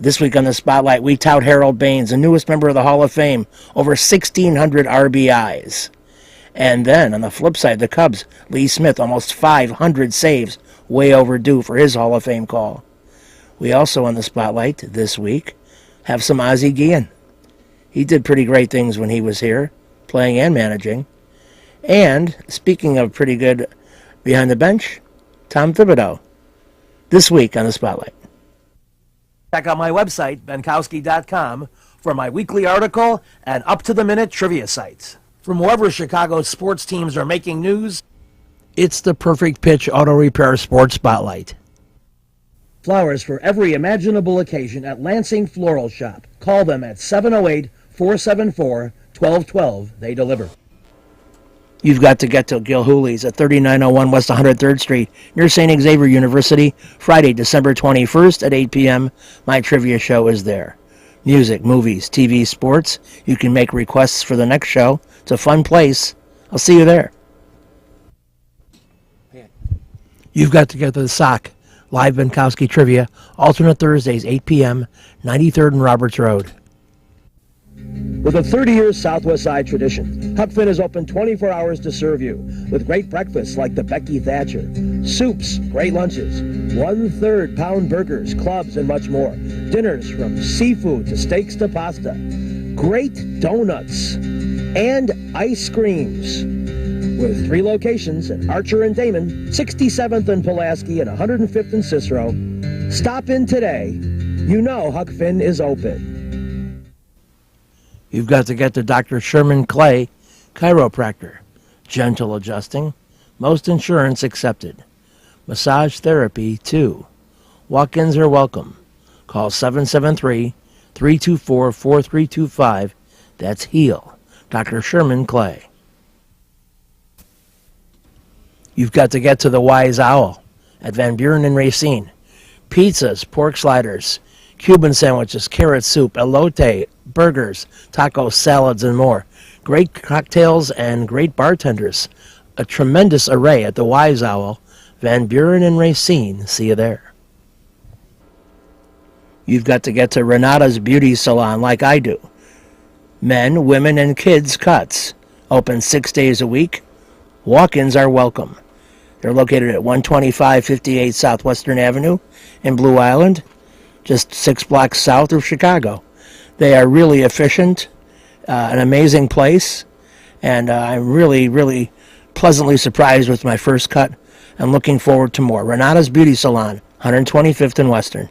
This week on the Spotlight, we tout Harold Baines, the newest member of the Hall of Fame, over 1,600 RBIs. And then, on the flip side, the Cubs, Lee Smith, almost 500 saves, way overdue for his Hall of Fame call. We also, on the Spotlight this week, have some Ozzie Guillen. He did pretty great things when he was here, playing and managing. And, speaking of pretty good behind the bench, Tom Thibodeau. This week on the Spotlight. Check out my website, benkowski.com, for my weekly article and up-to-the-minute trivia sites. From wherever Chicago's sports teams are making news, it's the Perfect Pitch Auto Repair Sports Spotlight. Flowers for every imaginable occasion at Lansing Floral Shop. Call them at 708-474-1212. They deliver. You've got to get to Gil Hooley's at 3901 West 103rd Street near St. Xavier University, Friday, December 21st at 8 p.m. My trivia show is there. Music, movies, TV, sports. You can make requests for the next show. It's a fun place. I'll see you there. You've got to get to the Sock. Live Benkowski Trivia, alternate Thursdays, 8 p.m., 93rd and Roberts Road. With a 30-year Southwest Side tradition, Huck Finn is open 24 hours to serve you with great breakfasts like the Becky Thatcher, soups, great lunches, 1/3 pound burgers, clubs, and much more. Dinners from seafood to steaks to pasta, great donuts, and ice creams. With 3 locations at Archer and Damon, 67th and Pulaski, and 105th and Cicero. Stop in today. You know Huck Finn is open. You've got to get to Dr. Sherman Clay, chiropractor. Gentle adjusting. Most insurance accepted. Massage therapy, too. Walk-ins are welcome. Call 773-324-4325. That's HEAL. Dr. Sherman Clay. You've got to get to the Wise Owl at Van Buren and Racine. Pizzas, pork sliders, Cuban sandwiches, carrot soup, elote, burgers, tacos, salads, and more. Great cocktails and great bartenders. A tremendous array at the Wise Owl, Van Buren and Racine. See you there. You've got to get to Renata's Beauty Salon like I do. Men, women, and kids cuts. Open 6 days a week. Walk-ins are welcome. They're located at 12558 Southwestern Avenue in Blue Island, just 6 blocks south of Chicago. They are really efficient, an amazing place, and I'm really, really pleasantly surprised with my first cut and looking forward to more. Renata's Beauty Salon, 125th and Western.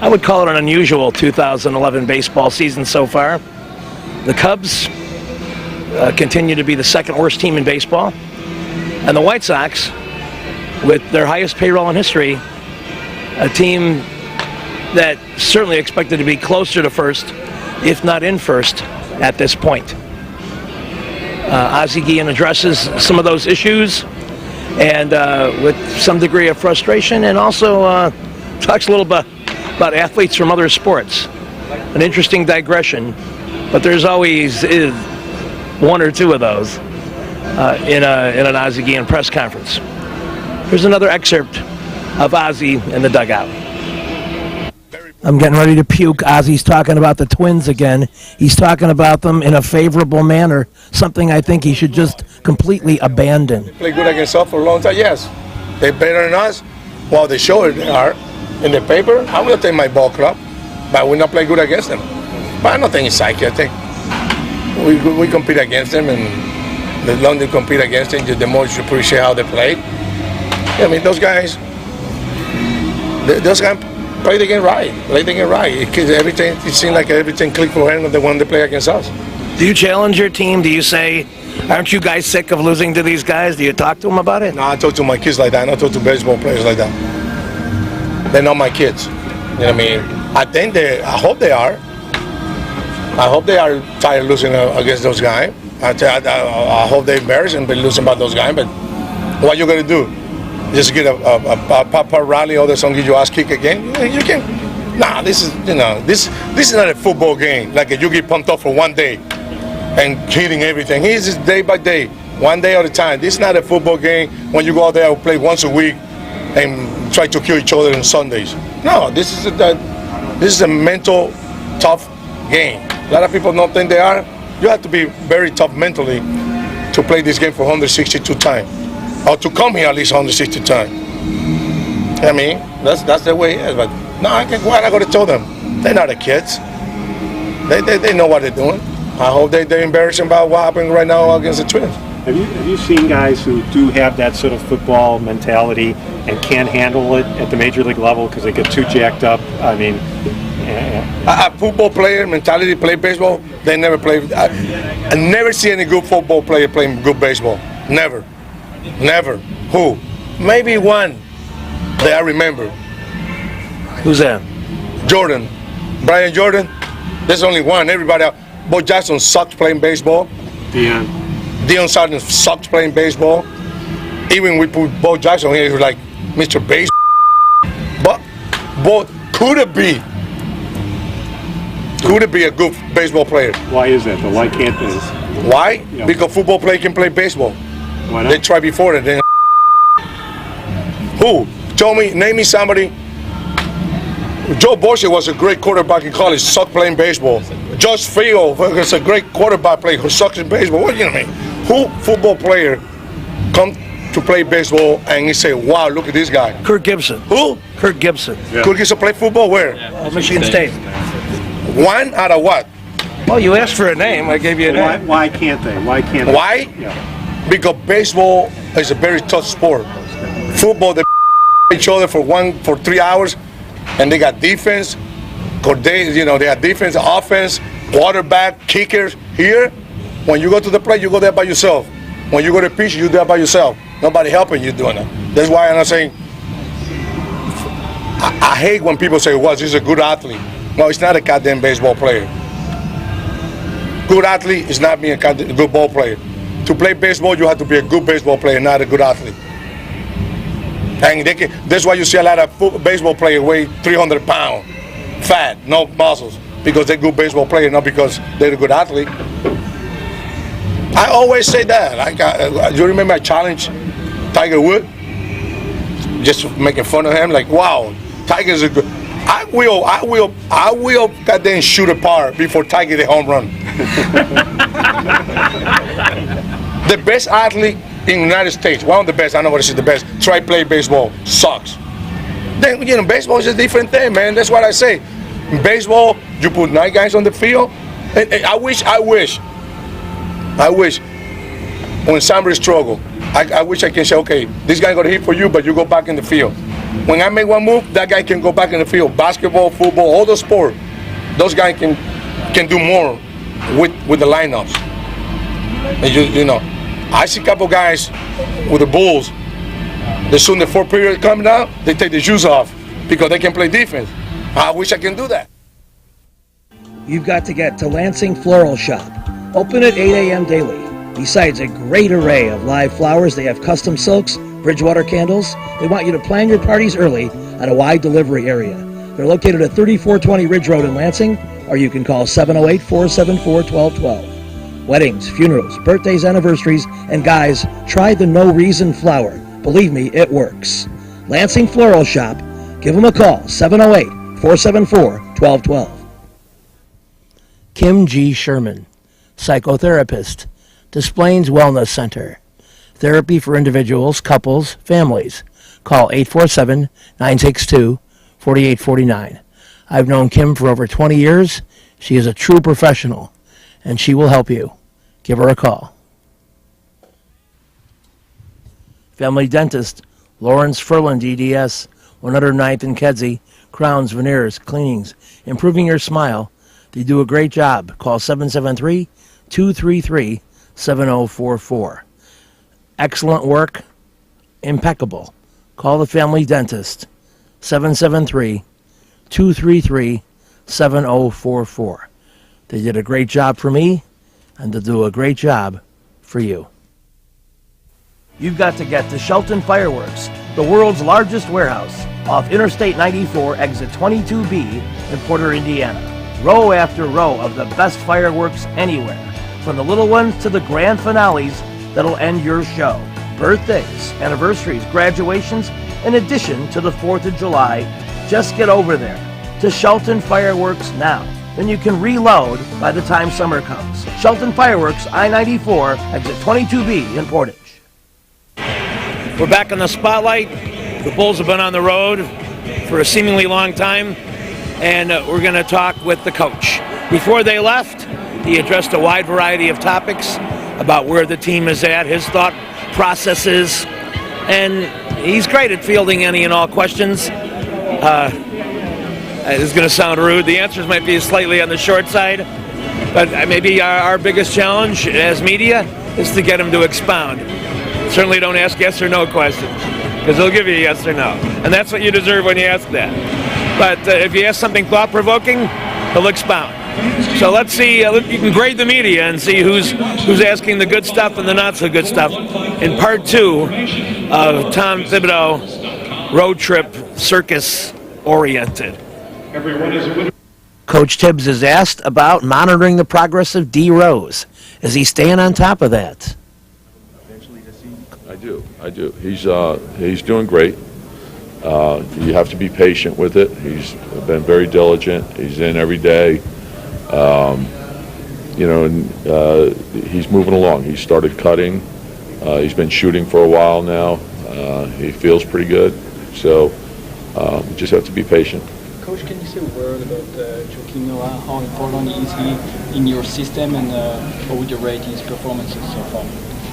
I would call it an unusual 2011 baseball season so far. The Cubs continue to be the second worst team in baseball, and the White Sox, with their highest payroll in history, a team that certainly expected to be closer to first, if not in first, at this point. Ozzie Guillen addresses some of those issues, and with some degree of frustration, and also talks a little bit about athletes from other sports. An interesting digression, but there's always one or two of those in an Ozzie Guillen press conference. Here's another excerpt of Ozzie in the dugout. I'm getting ready to puke. Ozzie's talking about the Twins again. He's talking about them in a favorable manner, something I think he should just completely abandon. They play good against us for a long time, yes. They're better than us. Well, they show it, they are. In the paper, I will take my ball club, but we not play good against them. But I don't think it's psyche. I think we compete against them, and the longer you compete against them, the more you appreciate how they play. I mean, those guys play the game right. It seems like everything clicked for them when they play against us. Do you challenge your team? Do you say, aren't you guys sick of losing to these guys? Do you talk to them about it? No, I talk to my kids like that. I don't talk to baseball players like that. They're not my kids. You know what I mean? I hope they are. I hope they are tired of losing against those guys. I hope they're embarrassed and been losing about those guys. But what you gonna do? Just get a pop rally, all the song, give your ass kick again? You can. Nah, this is not a football game. Like you get pumped up for one day and hitting everything. It's just day by day, one day at a time. This is not a football game when you go out there and play once a week and try to kill each other on Sundays. No, this is a mental tough game. A lot of people don't think they are. You have to be very tough mentally to play this game for 162 times, or to come here at least 160 times. I mean, that's the way it is. But no, I got to tell them, they're not the kids. They know what they're doing. I hope they're embarrassed about what happened right now against the Twins. Have you seen guys who do have that sort of football mentality and can't handle it at the major league level because they get too jacked up? I mean, a football player mentality play baseball, they never play. I never see any good football player playing good baseball. Never. Who? Maybe one that I remember. Who's that? Jordan. Brian Jordan. There's only one. Everybody else. Bo Jackson sucks playing baseball. Deion Sanders sucks playing baseball. Even we put Bo Jackson here, he was like Mr. Base. But Bo could it be a good baseball player? Why is that? Why can't they? Why? Yeah. Because football player can play baseball. Why not? They tried before it. Then who? Name me somebody. Joe Borgia was a great quarterback in college, sucked playing baseball. Josh Field was a great quarterback player who sucks in baseball. What do you mean? Who football player come to play baseball and he say, wow, look at this guy? Kirk Gibson. Who? Kirk Gibson. Yeah. Kirk Gibson play football where? Michigan State. One out of what? Well, you asked for a name. I gave you a name. Why can't they? Why? Yeah. Because baseball is a very tough sport. Football, they each other for 3 hours, and they got defense. They got defense, offense, quarterback, kickers. Here, when you go to the plate, you go there by yourself. When you go to pitch, you there by yourself. Nobody helping you doing it. That's why I'm not saying. I hate when people say, "Well, he's a good athlete." No, it's not a goddamn baseball player. Good athlete is not being a good ball player. To play baseball, you have to be a good baseball player, not a good athlete. And that's why you see a lot of baseball players weigh 300 pounds, fat, no muscles, because they're good baseball players, not because they're a good athlete. I always say that. You remember I challenged Tiger Woods? Just making fun of him, like, wow, Tiger's a good. I will goddamn shoot a par before Tiger the home run. The best athlete in the United States, one of the best, I know what is the best, try play baseball, sucks. Then, baseball is a different thing, man. That's what I say. In baseball, you put 9 guys on the field. And I wish when somebody struggle, I wish I can say, okay, this guy got to hit for you, but you go back in the field. When I make one move, that guy can go back in the field. Basketball, football, all the sport, those guys can do more with the lineups. And I see a couple guys with the Bulls. As soon as the 4th period coming out, they take the shoes off because they can play defense. I wish I can do that. You've got to get to Lansing Floral Shop. Open at 8 a.m. daily. Besides a great array of live flowers, they have custom silks, Bridgewater candles. They want you to plan your parties early at a wide delivery area. They're located at 3420 Ridge Road in Lansing, or you can call 708-474-1212. Weddings, funerals, birthdays, anniversaries, and guys, try the No Reason flower. Believe me, it works. Lansing Floral Shop. Give them a call, 708-474-1212. Kim G. Sherman, psychotherapist, Des Plaines Wellness Center. Therapy for individuals, couples, families. Call 847-962-4849. I've known Kim for over 20 years. She is a true professional, and she will help you. Give her a call. Family Dentist, Lawrence Ferland, DDS, 109th and Kedzie, crowns, veneers, cleanings, improving your smile. They do a great job. Call 773-233-7044. Excellent work, impeccable. Call the Family Dentist, 773-233-7044. They did a great job for me, and they'll do a great job for you. You've got to get to Shelton Fireworks, the world's largest warehouse, off Interstate 94, exit 22B in Porter, Indiana. Row after row of the best fireworks anywhere, from the little ones to the grand finales that'll end your show. Birthdays, anniversaries, graduations, in addition to the 4th of July, just get over there to Shelton Fireworks now. Then you can reload by the time summer comes. Shelton Fireworks, I-94, exit 22B in Portage. We're back in the spotlight. The Bulls have been on the road for a seemingly long time, and we're going to talk with the coach. Before they left, he addressed a wide variety of topics about where the team is at, his thought processes, and he's great at fielding any and all questions. This is going to sound rude. The answers might be slightly on the short side, but maybe our biggest challenge as media is to get him to expound. Certainly don't ask yes or no questions, because they'll give you a yes or no, and that's what you deserve when you ask that. But if you ask something thought-provoking, he'll expound. So let's see. You can grade the media and see who's asking the good stuff and the not so good stuff in part 2 of Tom Thibodeau Road Trip Circus Oriented. Coach Tibbs is asked about monitoring the progress of D. Rose. Is he staying on top of that? I do. He's doing great. You have to be patient with it. He's been very diligent. He's in every day. He's moving along. He started cutting. He's been shooting for a while now. He feels pretty good. So we just have to be patient. Coach, can you say a word about Joakim Noah? How important is he in your system, and how would you rate his performances so far?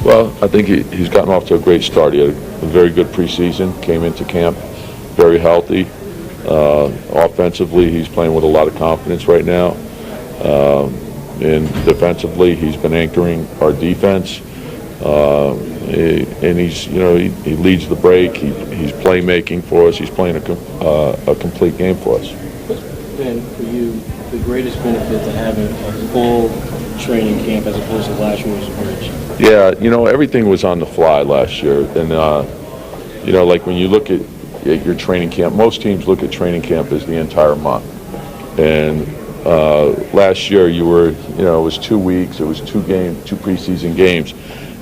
Well, I think he's gotten off to a great start. He had a very good preseason, came into camp very healthy. Offensively, he's playing with a lot of confidence right now. And defensively, he's been anchoring our defense. And he leads the break. He's playmaking for us. He's playing a complete game for us. What's been for you the greatest benefit to having a full training camp as opposed to last year's bridge? Yeah, everything was on the fly last year, and like when you look at your training camp, most teams look at training camp as the entire month, and last year it was 2 weeks, it was two preseason games.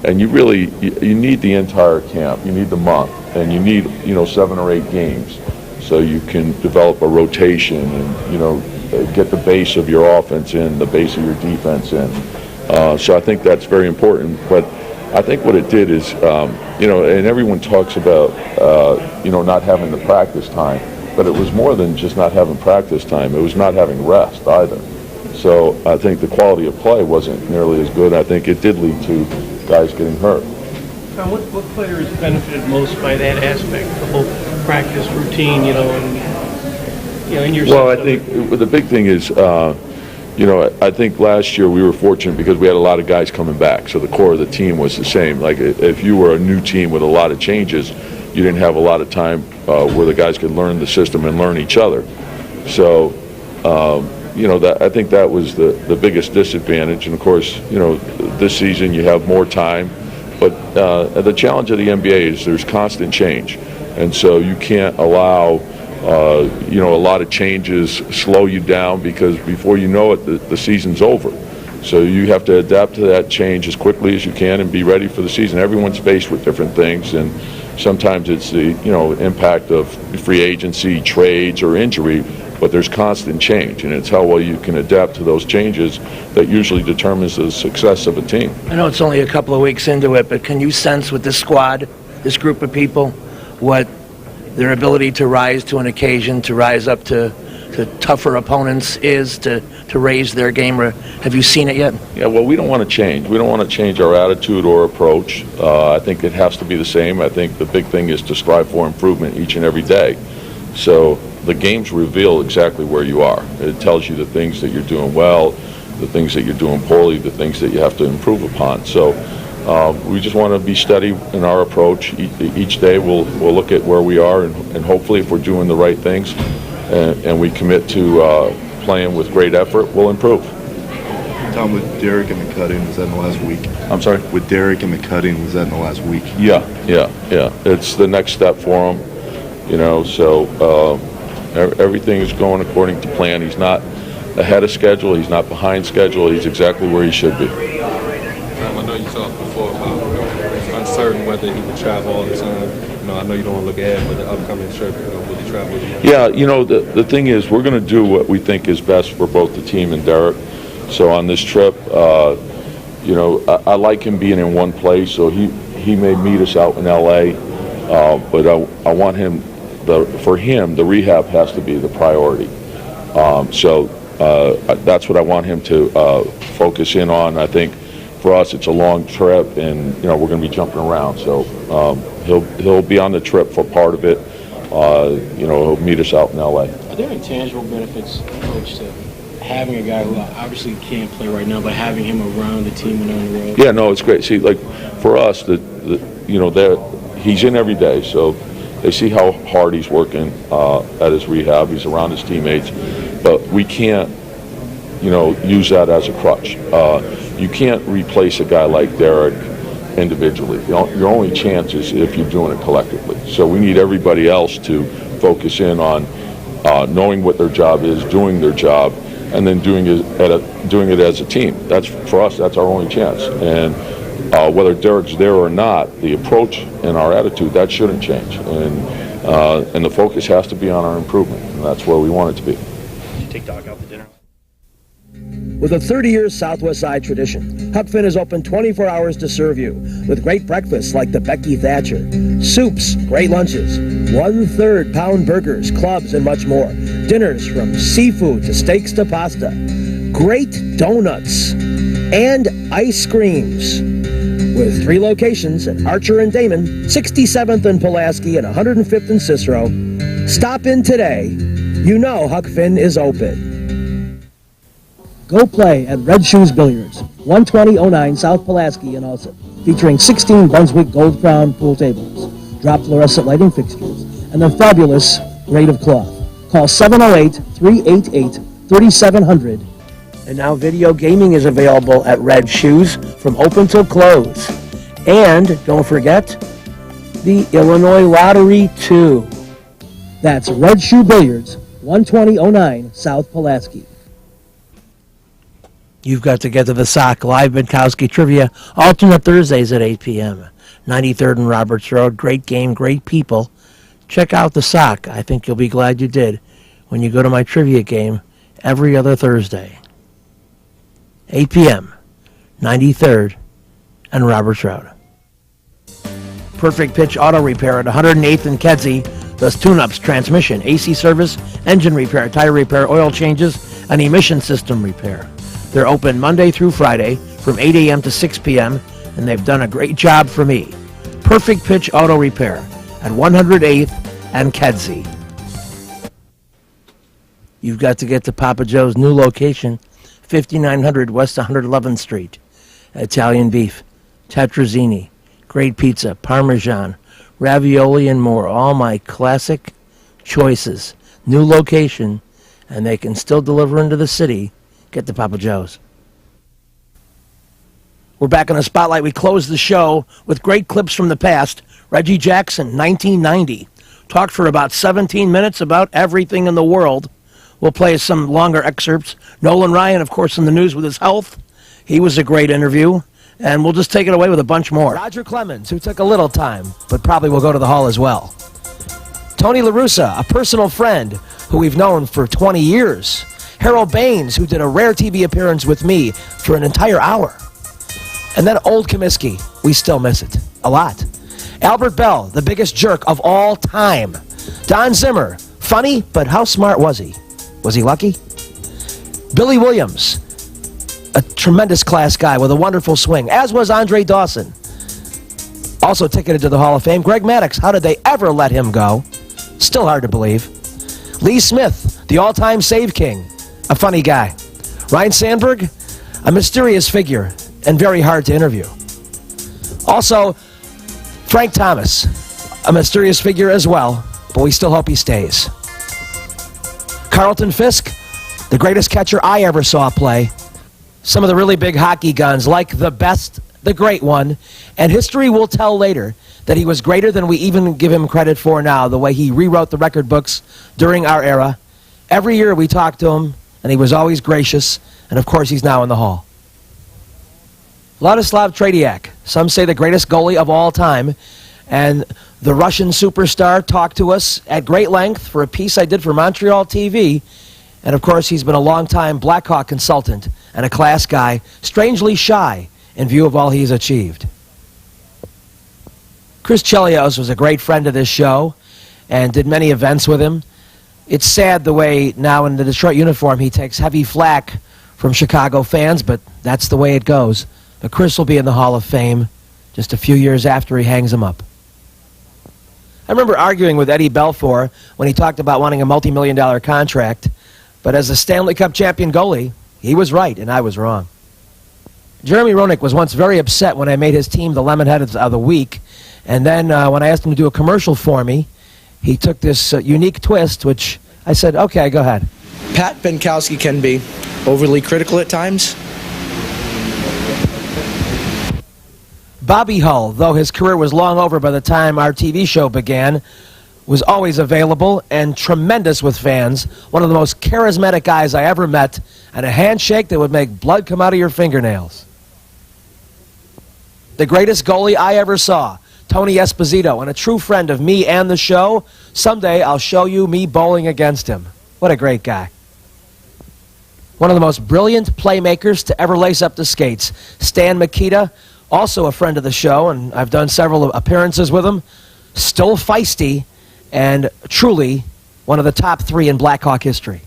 And you need the entire camp. You need the month, and you need 7 or 8 games, so you can develop a rotation and get the base of your offense in, the base of your defense in. So I think that's very important. But I think what it did is, and everyone talks about not having the practice time, but it was more than just not having practice time. It was not having rest either. So I think the quality of play wasn't nearly as good. I think it did lead to guys getting hurt. Tom, what players benefited most by that aspect, the whole practice routine, in your? Well, I think the big thing is, I think last year we were fortunate because we had a lot of guys coming back, so the core of the team was the same. Like if you were a new team with a lot of changes, you didn't have a lot of time where the guys could learn the system and learn each other. So. I think that was the biggest disadvantage. And of course, this season you have more time. But the challenge of the NBA is there's constant change. And so you can't allow, a lot of changes slow you down, because before you know it, the season's over. So you have to adapt to that change as quickly as you can and be ready for the season. Everyone's faced with different things, and sometimes it's the impact of free agency, trades, or injury. But there's constant change, and it's how well you can adapt to those changes that usually determines the success of a team. I know it's only a couple of weeks into it, but can you sense with this squad, this group of people, what their ability to rise to an occasion, to rise up to tougher opponents is, to raise their game? Or have you seen it yet? Yeah, well, we don't want to change. We don't want to change our attitude or approach. I think it has to be the same. I think the big thing is to strive for improvement each and every day. So the games reveal exactly where you are. It tells you the things that you're doing well, the things that you're doing poorly, the things that you have to improve upon. So we just want to be steady in our approach. Each day we'll look at where we are, and hopefully if we're doing the right things and we commit to playing with great effort, we'll improve. Tom, with Derek and the cutting, was that in the last week? I'm sorry? With Derek and the cutting, was that in the last week? Yeah. It's the next step for him, so everything is going according to plan. He's not ahead of schedule. He's not behind schedule. He's exactly where he should be. I know you talked before about it's uncertain whether he would travel all the time. I know you don't want to look ahead, but the upcoming trip, will you travel again? Yeah, the thing is, we're going to do what we think is best for both the team and Derek. So on this trip, I like him being in one place, so he may meet us out in L.A., but I want him, for him, the rehab has to be the priority. So that's what I want him to focus in on. I think for us, it's a long trip, and we're going to be jumping around. So he'll be on the trip for part of it. He'll meet us out in L.A. Are there intangible benefits, Coach, to having a guy who obviously can't play right now, but having him around the team and on the road? Yeah, no, it's great. See, like for us, he's in every day, so they see how hard he's working at his rehab. He's around his teammates, but we can't, use that as a crutch. You can't replace a guy like Derek individually. Your only chance is if you're doing it collectively. So we need everybody else to focus in on knowing what their job is, doing their job, and then doing it as a team. That's for us. That's our only chance. And whether Derek's there or not, the approach and our attitude, that shouldn't change. And the focus has to be on our improvement. And that's where we want it to be. Did you take Doc out to dinner? With a 30-year Southwest Side tradition, Huck Finn is open 24 hours to serve you with great breakfasts like the Becky Thatcher, soups, great lunches, 1/3 pound burgers, clubs, and much more. Dinners from seafood to steaks to pasta, great donuts, and ice creams. With 3 locations at Archer and Damon, 67th and Pulaski, and 105th and Cicero. Stop in today. You know Huck Finn is open. Go play at Red Shoes Billiards, 12009 South Pulaski in Alsip, featuring 16 Brunswick Gold Crown pool tables, drop fluorescent lighting fixtures, and a fabulous grade of cloth. Call 708-388-3700. And now video gaming is available at Red Shoes from open till close. And don't forget, the Illinois Lottery, too. That's Red Shoe Billiards, 12009 South Pulaski. You've got to get to the Sock Live Minkowski Trivia, alternate Thursdays at 8 p.m. 93rd and Roberts Road. Great game, great people. Check out the Sock. I think you'll be glad you did when you go to my trivia game every other Thursday. 8 p.m., 93rd and Roberts Road. Perfect Pitch Auto Repair at 108th and Kedzie does tune-ups, transmission, AC service, engine repair, tire repair, oil changes, and emission system repair. They're open Monday through Friday from 8 a.m. to 6 p.m., and they've done a great job for me. Perfect Pitch Auto Repair at 108th and Kedzie. You've got to get to Papa Joe's new location, 5900 West 111th Street. Italian beef, tetrazzini, great pizza, Parmesan, ravioli, and more. All my classic choices. New location, and they can still deliver into the city. Get to Papa Joe's. We're back in the spotlight. We closed the show with great clips from the past. Reggie Jackson, 1990. Talked for about 17 minutes about everything in the world. We'll play some longer excerpts. Nolan Ryan, of course, in the news with his health. He was a great interview. And we'll just take it away with a bunch more. Roger Clemens, who took a little time, but probably will go to the Hall as well. Tony La Russa, a personal friend who we've known for 20 years. Harold Baines, who did a rare TV appearance with me for an entire hour. And then Old Comiskey. We still miss it. A lot. Albert Bell, the biggest jerk of all time. Don Zimmer, funny, but how smart was he? Was he lucky? Billy Williams, a tremendous class guy with a wonderful swing, as was Andre Dawson. Also ticketed to the Hall of Fame. Greg Maddux, how did they ever let him go? Still hard to believe. Lee Smith, the all-time save king. A funny guy. Ryan Sandberg, a mysterious figure and very hard to interview. Also, Frank Thomas, a mysterious figure as well, but we still hope he stays. Carlton Fisk, the greatest catcher I ever saw play. Some of the really big hockey guns, like the best, the great one, and history will tell later that he was greater than we even give him credit for now, the way he rewrote the record books during our era. Every year we talked to him, and he was always gracious, and of course he's now in the Hall. Vladislav Tretiak, some say the greatest goalie of all time, And the Russian superstar talked to us at great length for a piece I did for Montreal TV. And of course, he's been a longtime Blackhawk consultant and a class guy, strangely shy in view of all he's achieved. Chris Chelios was a great friend of this show and did many events with him. It's sad the way now in the Detroit uniform he takes heavy flack from Chicago fans, but that's the way it goes. But Chris will be in the Hall of Fame just a few years after he hangs him up. I remember arguing with Eddie Belfour when he talked about wanting a multi-million-dollar contract, but as a Stanley Cup champion goalie, he was right and I was wrong. Jeremy Roenick was once very upset when I made his team the Lemonheads of the Week, and then when I asked him to do a commercial for me, he took this unique twist, which I said, okay, go ahead. Pat Benkowski can be overly critical at times. Bobby Hull, though his career was long over by the time our TV show began, was always available and tremendous with fans. One of the most charismatic guys I ever met, and a handshake that would make blood come out of your fingernails. The greatest goalie I ever saw, Tony Esposito, and a true friend of me and the show. Someday I'll show you me bowling against him. What a great guy. One of the most brilliant playmakers to ever lace up the skates, Stan Mikita, also a friend of the show, and I've done several appearances with him. Still feisty, and truly one of the top 3 in Blackhawk history.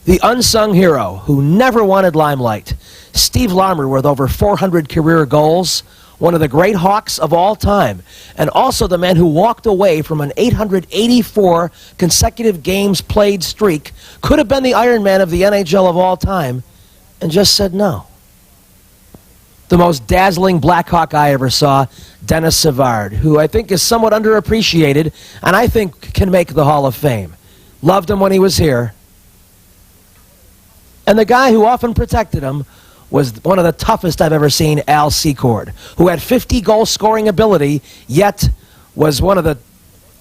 The unsung hero who never wanted limelight, Steve Larmer, with over 400 career goals, one of the great Hawks of all time, and also the man who walked away from an 884 consecutive games played streak, could have been the Iron Man of the NHL of all time, and just said no. The most dazzling Blackhawk I ever saw, Dennis Savard, who I think is somewhat underappreciated, and I think can make the Hall of Fame. Loved him when he was here. And the guy who often protected him was one of the toughest I've ever seen, Al Secord, who had 50 goal scoring ability, yet was one of the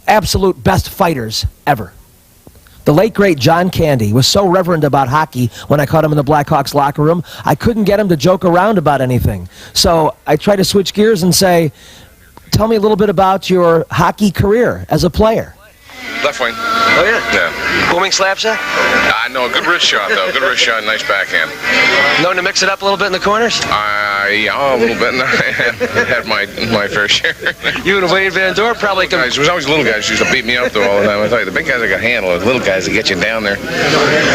absolute best fighters ever. The late, great John Candy was so reverent about hockey when I caught him in the Blackhawks locker room, I couldn't get him to joke around about anything. So I tried to switch gears and say, tell me a little bit about your hockey career as a player. Left wing. Oh, yeah? Yeah. Booming slap shot? No, good wrist shot, though. Good wrist shot, nice backhand. Known to mix it up a little bit in the corners? Yeah, a little bit. I had my fair share. You and Wade Van Dorp probably could... There was always little guys who used to beat me up, though, all the time. I tell you, the big guys that got handled, the little guys that get you down there,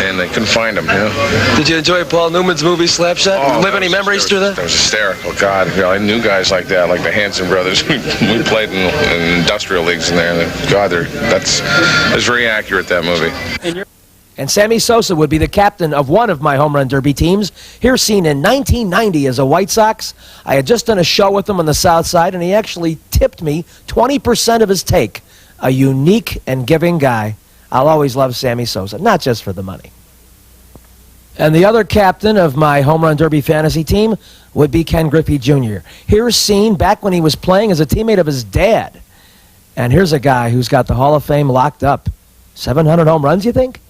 and they couldn't find them, you know. Did you enjoy Paul Newman's movie Slap Shot? Live any memories through that? That was hysterical. God, you know, I knew guys like that, like the Hanson brothers. We played in industrial leagues in there. God, that's very accurate, that movie. And Sammy Sosa would be the captain of one of my home run derby teams. Here seen in 1990 as a White Sox. I had just done a show with him on the South Side, and he actually tipped me 20% of his take. A unique and giving guy. I'll always love Sammy Sosa, not just for the money. And the other captain of my home run derby fantasy team would be Ken Griffey Jr. Here's seen back when he was playing as a teammate of his dad. And here's a guy who's got the Hall of Fame locked up. 700 home runs, you think?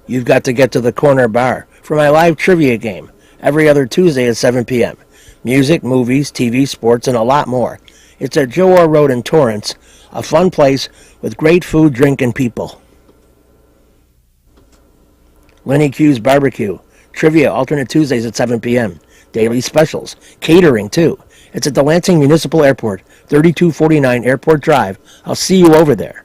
You've got to get to the Corner Bar for my live trivia game every other Tuesday at 7 p.m. Music, movies, TV, sports, and a lot more. It's at Joe Orr Road in Torrance, a fun place with great food, drink, and people. Lenny Q's Barbecue. Trivia alternate Tuesdays at 7 p.m. Daily specials. Catering, too. It's at the Lansing Municipal Airport, 3249 Airport Drive. I'll see you over there.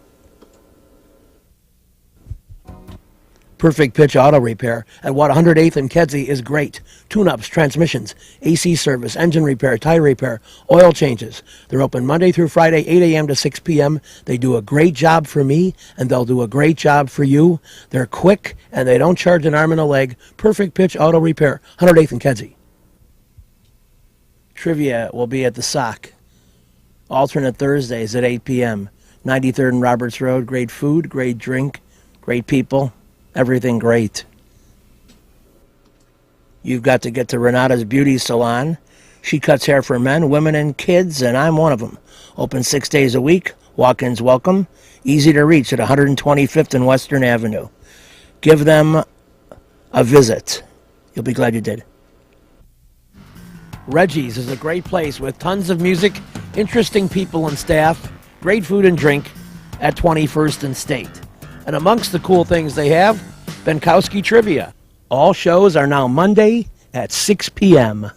Perfect Pitch Auto Repair at 108th and Kedzie is great. Tune-ups, transmissions, AC service, engine repair, tire repair, oil changes. They're open Monday through Friday, 8 a.m. to 6 p.m. They do a great job for me, and they'll do a great job for you. They're quick, and they don't charge an arm and a leg. Perfect Pitch Auto Repair, 108th and Kedzie. Trivia will be at the Sock. Alternate Thursdays at 8 p.m. 93rd and Roberts Road. Great food, great drink, great people. Everything great. You've got to get to Renata's Beauty Salon. She cuts hair for men, women, and kids, and I'm one of them. Open 6 days a week. Walk-ins welcome. Easy to reach at 125th and Western Avenue. Give them a visit. You'll be glad you did. Reggie's is a great place with tons of music, interesting people and staff, great food and drink at 21st and State. And amongst the cool things they have, Benkowski Trivia. All shows are now Monday at 6 p.m.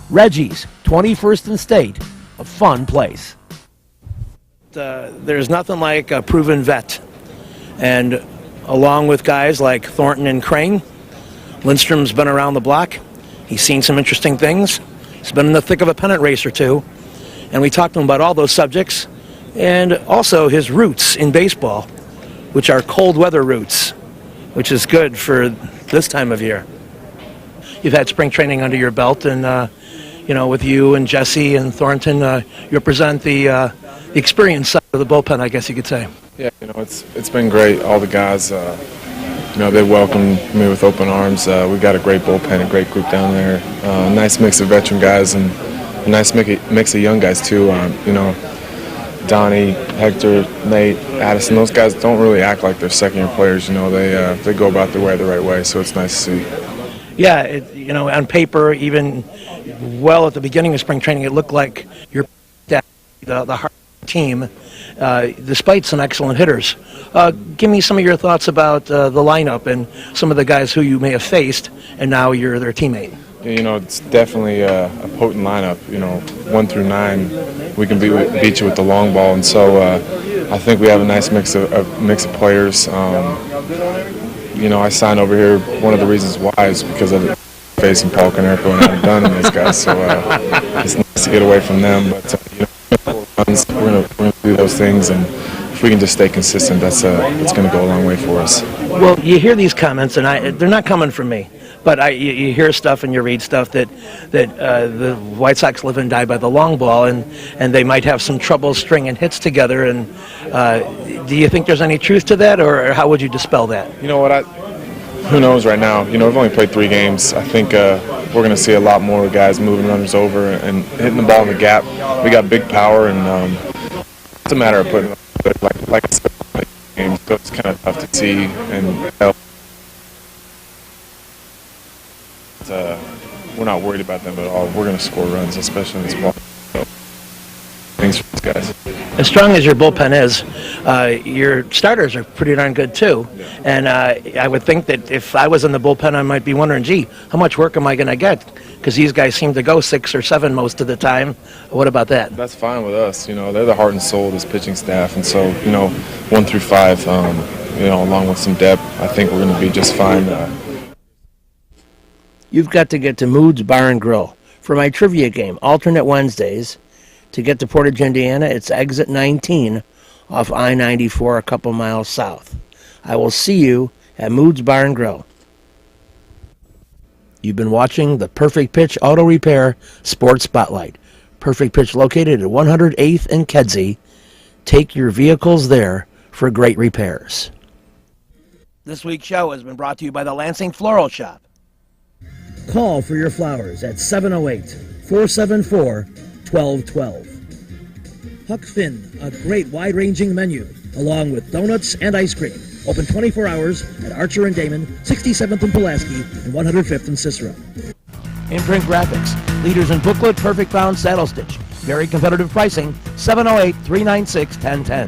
Reggie's, 21st and State, a fun place. There's nothing like a proven vet. And along with guys like Thornton and Crane, Lindstrom's been around the block. He's seen some interesting things. He's been in the thick of a pennant race or two. And we talked to him about all those subjects and also his roots in baseball, which are cold weather roots, which is good for this time of year. You've had spring training under your belt, and with you and Jesse and Thornton, you represent the experience side of the bullpen, I guess you could say. Yeah, it's been great. All the guys, they welcomed me with open arms. We got a great bullpen, a great group down there. Nice mix of veteran guys and a nice mix of young guys too. Donnie, Hector, Nate, Addison, those guys don't really act like they're second-year players. They go about their way the right way, so it's nice to see. Yeah, on paper, even well at the beginning of spring training, it looked like you're the hard team, despite some excellent hitters. Give me some of your thoughts about the lineup and some of the guys who you may have faced, and now you're their teammate. It's definitely a potent lineup. 1 through 9, we can beat you with the long ball, and so I think we have a nice mix of players. I signed over here. One of the reasons why is because of facing Paul Konerko and Adam Dunn and those guys. So it's nice to get away from them. But we're going to do those things, and if we can just stay consistent, it's going to go a long way for us. Well, you hear these comments, and they're not coming from me. But you hear stuff and you read stuff that the White Sox live and die by the long ball, and they might have some trouble stringing hits together. And do you think there's any truth to that, or how would you dispel that? You know what? Who knows right now? We've only played 3 games. I think we're going to see a lot more guys moving runners over and hitting the ball in the gap. We got big power, and it's a matter of putting it like I said, games. So it's kind of tough to see and help. We're not worried about them at all. We're going to score runs, especially in this ball. So, thanks for these guys. As strong as your bullpen is, your starters are pretty darn good too. Yeah. And I would think that if I was in the bullpen, I might be wondering, gee, how much work am I going to get? Because these guys seem to go 6 or 7 most of the time. What about that? That's fine with us. They're the heart and soul of this pitching staff. And so, 1 through 5, along with some depth, I think we're going to be just fine. You've got to get to Moods Bar and Grill for my trivia game, alternate Wednesdays. To get to Portage, Indiana, it's exit 19 off I-94 a couple miles south. I will see you at Moods Bar and Grill. You've been watching the Perfect Pitch Auto Repair Sports Spotlight. Perfect Pitch located at 108th and Kedzie. Take your vehicles there for great repairs. This week's show has been brought to you by the Lansing Floral Shop. Call for your flowers at 708-474-1212. Huck Finn, a great wide-ranging menu, along with donuts and ice cream. Open 24 hours at Archer and Damon, 67th and Pulaski, and 105th and Cicero. Imprint Graphics, leaders in booklet, perfect bound saddle stitch. Very competitive pricing, 708-396-1010.